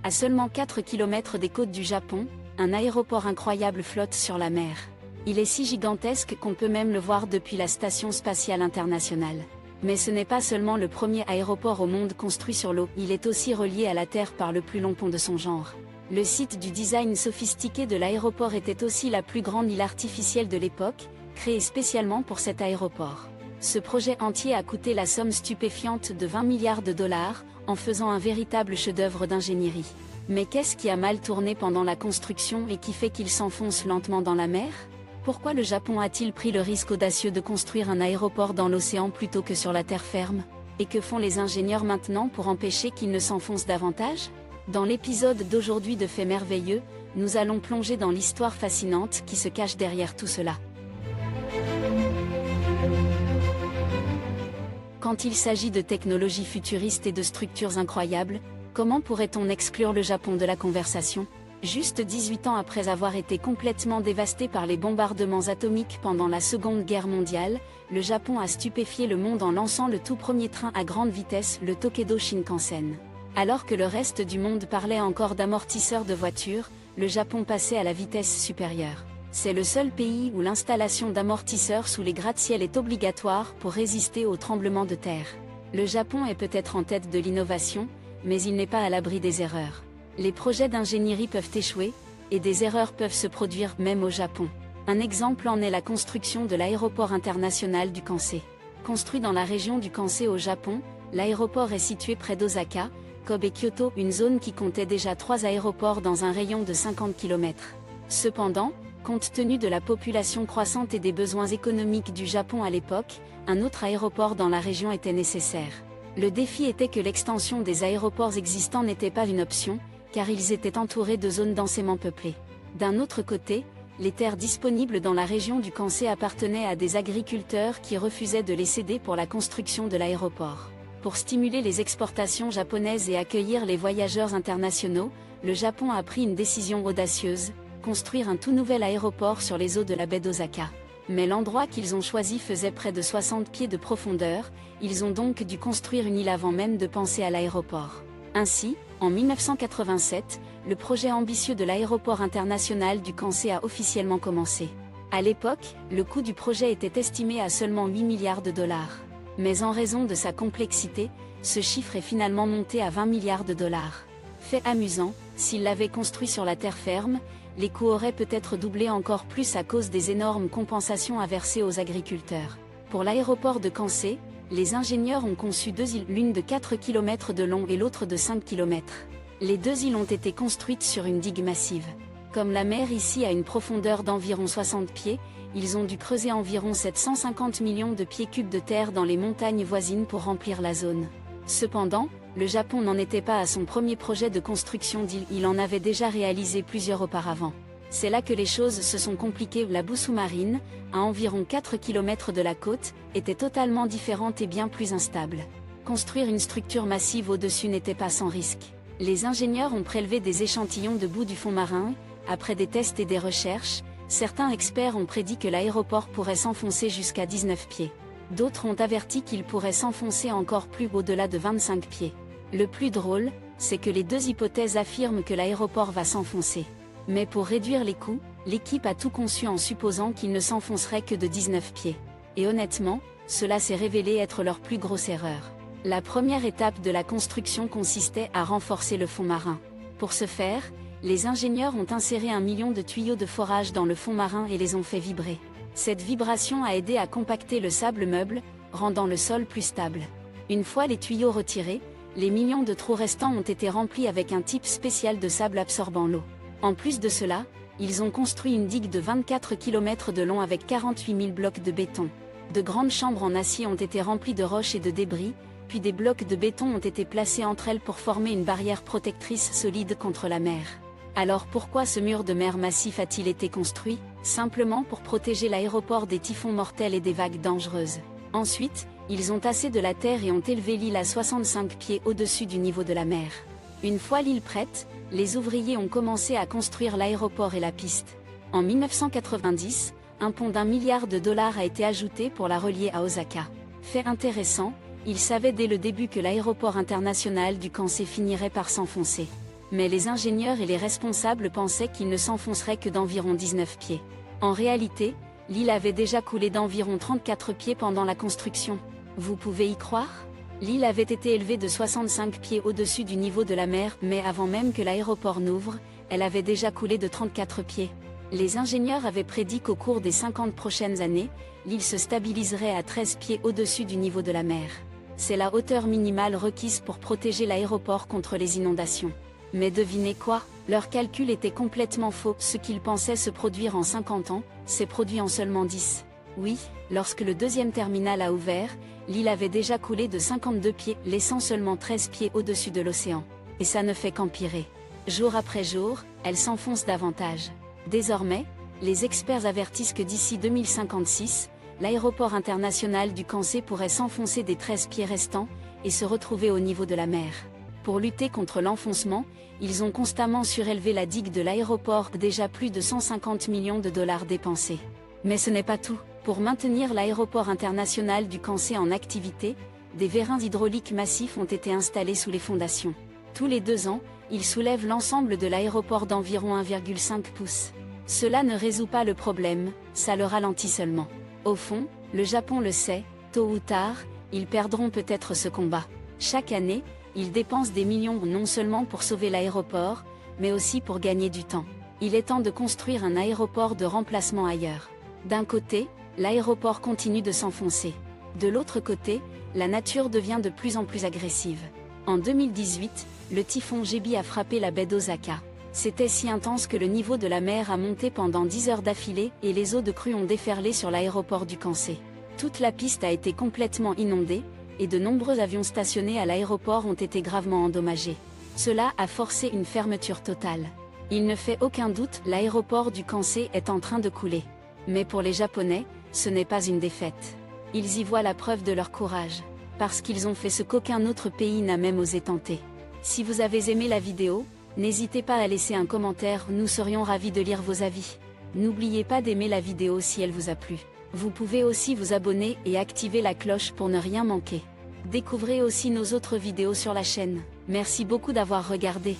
À seulement 4 km des côtes du Japon, un aéroport incroyable flotte sur la mer. Il est si gigantesque qu'on peut même le voir depuis la Station spatiale internationale. Mais ce n'est pas seulement le premier aéroport au monde construit sur l'eau, il est aussi relié à la Terre par le plus long pont de son genre. Le site du design sophistiqué de l'aéroport était aussi la plus grande île artificielle de l'époque, créée spécialement pour cet aéroport. Ce projet entier a coûté la somme stupéfiante de 20 milliards de dollars, en faisant un véritable chef-d'œuvre d'ingénierie. Mais qu'est-ce qui a mal tourné pendant la construction et qui fait qu'il s'enfonce lentement dans la mer? Pourquoi le Japon a-t-il pris le risque audacieux de construire un aéroport dans l'océan plutôt que sur la terre ferme? Et que font les ingénieurs maintenant pour empêcher qu'il ne s'enfonce davantage? Dans l'épisode d'aujourd'hui de Faits merveilleux, nous allons plonger dans l'histoire fascinante qui se cache derrière tout cela. Quand il s'agit de technologies futuristes et de structures incroyables, comment pourrait-on exclure le Japon de la conversation? Juste 18 ans après avoir été complètement dévasté par les bombardements atomiques pendant la Seconde Guerre mondiale, le Japon a stupéfié le monde en lançant le tout premier train à grande vitesse, le Tokaido Shinkansen. Alors que le reste du monde parlait encore d'amortisseurs de voitures, le Japon passait à la vitesse supérieure. C'est le seul pays où l'installation d'amortisseurs sous les gratte-ciel est obligatoire pour résister aux tremblements de terre. Le Japon est peut-être en tête de l'innovation, mais il n'est pas à l'abri des erreurs. Les projets d'ingénierie peuvent échouer, et des erreurs peuvent se produire même au Japon. Un exemple en est la construction de l'aéroport international du Kansai. Construit dans la région du Kansai au Japon, l'aéroport est situé près d'Osaka, Kobe et Kyoto, une zone qui comptait déjà 3 aéroports dans un rayon de 50 km. Cependant, compte tenu de la population croissante et des besoins économiques du Japon à l'époque, un autre aéroport dans la région était nécessaire. Le défi était que l'extension des aéroports existants n'était pas une option, car ils étaient entourés de zones densément peuplées. D'un autre côté, les terres disponibles dans la région du Kansai appartenaient à des agriculteurs qui refusaient de les céder pour la construction de l'aéroport. Pour stimuler les exportations japonaises et accueillir les voyageurs internationaux, le Japon a pris une décision audacieuse: construire un tout nouvel aéroport sur les eaux de la baie d'Osaka. Mais l'endroit qu'ils ont choisi faisait près de 60 pieds de profondeur, ils ont donc dû construire une île avant même de penser à l'aéroport. Ainsi, en 1987, le projet ambitieux de l'aéroport international du Kansai a officiellement commencé. À l'époque, le coût du projet était estimé à seulement 8 milliards de dollars. Mais en raison de sa complexité, ce chiffre est finalement monté à 20 milliards de dollars. Fait amusant, s'il l'avait construit sur la terre ferme, les coûts auraient peut-être doublé encore plus à cause des énormes compensations à verser aux agriculteurs. Pour l'aéroport de Kansai, les ingénieurs ont conçu 2 îles, l'une de 4 km de long et l'autre de 5 km. Les 2 îles ont été construites sur une digue massive. Comme la mer ici a une profondeur d'environ 60 pieds, ils ont dû creuser environ 750 millions de pieds cubes de terre dans les montagnes voisines pour remplir la zone. Cependant, le Japon n'en était pas à son premier projet de construction d'île, il en avait déjà réalisé plusieurs auparavant. C'est là que les choses se sont compliquées. La boue sous-marine, à environ 4 km de la côte, était totalement différente et bien plus instable. Construire une structure massive au-dessus n'était pas sans risque. Les ingénieurs ont prélevé des échantillons de boue du fond marin. Après des tests et des recherches, certains experts ont prédit que l'aéroport pourrait s'enfoncer jusqu'à 19 pieds. D'autres ont averti qu'il pourrait s'enfoncer encore plus au-delà de 25 pieds. Le plus drôle, c'est que les 2 hypothèses affirment que l'aéroport va s'enfoncer. Mais pour réduire les coûts, l'équipe a tout conçu en supposant qu'il ne s'enfoncerait que de 19 pieds. Et honnêtement, cela s'est révélé être leur plus grosse erreur. La première étape de la construction consistait à renforcer le fond marin. Pour ce faire, les ingénieurs ont inséré 1 million de tuyaux de forage dans le fond marin et les ont fait vibrer. Cette vibration a aidé à compacter le sable meuble, rendant le sol plus stable. Une fois les tuyaux retirés, les millions de trous restants ont été remplis avec un type spécial de sable absorbant l'eau. En plus de cela, ils ont construit une digue de 24 km de long avec 48 000 blocs de béton. De grandes chambres en acier ont été remplies de roches et de débris, puis des blocs de béton ont été placés entre elles pour former une barrière protectrice solide contre la mer. Alors pourquoi ce mur de mer massif a-t-il été construit? Simplement pour protéger l'aéroport des typhons mortels et des vagues dangereuses. Ensuite, ils ont tassé de la terre et ont élevé l'île à 65 pieds au-dessus du niveau de la mer. Une fois l'île prête, les ouvriers ont commencé à construire l'aéroport et la piste. En 1990, un pont d'1 milliard de dollars a été ajouté pour la relier à Osaka. Fait intéressant, ils savaient dès le début que l'aéroport international du Kansai finirait par s'enfoncer. Mais les ingénieurs et les responsables pensaient qu'il ne s'enfoncerait que d'environ 19 pieds. En réalité, l'île avait déjà coulé d'environ 34 pieds pendant la construction. Vous pouvez y croire ? L'île avait été élevée de 65 pieds au-dessus du niveau de la mer, mais avant même que l'aéroport n'ouvre, elle avait déjà coulé de 34 pieds. Les ingénieurs avaient prédit qu'au cours des 50 prochaines années, l'île se stabiliserait à 13 pieds au-dessus du niveau de la mer. C'est la hauteur minimale requise pour protéger l'aéroport contre les inondations. Mais devinez quoi ? Leur calcul était complètement faux. Ce qu'ils pensaient se produire en 50 ans, s'est produit en seulement 10. Oui, lorsque le deuxième terminal a ouvert, l'île avait déjà coulé de 52 pieds, laissant seulement 13 pieds au-dessus de l'océan. Et ça ne fait qu'empirer. Jour après jour, elle s'enfonce davantage. Désormais, les experts avertissent que d'ici 2056, l'aéroport international du Kansai pourrait s'enfoncer des 13 pieds restants, et se retrouver au niveau de la mer. Pour lutter contre l'enfoncement, ils ont constamment surélevé la digue de l'aéroport, déjà plus de 150 millions de dollars dépensés. Mais ce n'est pas tout. Pour maintenir l'aéroport international du Kansai en activité, des vérins hydrauliques massifs ont été installés sous les fondations. Tous les 2 ans, ils soulèvent l'ensemble de l'aéroport d'environ 1,5 pouces. Cela ne résout pas le problème, ça le ralentit seulement. Au fond, le Japon le sait, tôt ou tard, ils perdront peut-être ce combat. Chaque année, ils dépensent des millions non seulement pour sauver l'aéroport, mais aussi pour gagner du temps. Il est temps de construire un aéroport de remplacement ailleurs. D'un côté, l'aéroport continue de s'enfoncer. De l'autre côté, la nature devient de plus en plus agressive. En 2018, le typhon Jebi a frappé la baie d'Osaka. C'était si intense que le niveau de la mer a monté pendant 10 heures d'affilée et les eaux de crue ont déferlé sur l'aéroport du Kansai. Toute la piste a été complètement inondée, et de nombreux avions stationnés à l'aéroport ont été gravement endommagés. Cela a forcé une fermeture totale. Il ne fait aucun doute, l'aéroport du Kansai est en train de couler. Mais pour les Japonais, ce n'est pas une défaite. Ils y voient la preuve de leur courage. Parce qu'ils ont fait ce qu'aucun autre pays n'a même osé tenter. Si vous avez aimé la vidéo, n'hésitez pas à laisser un commentaire, nous serions ravis de lire vos avis. N'oubliez pas d'aimer la vidéo si elle vous a plu. Vous pouvez aussi vous abonner et activer la cloche pour ne rien manquer. Découvrez aussi nos autres vidéos sur la chaîne. Merci beaucoup d'avoir regardé.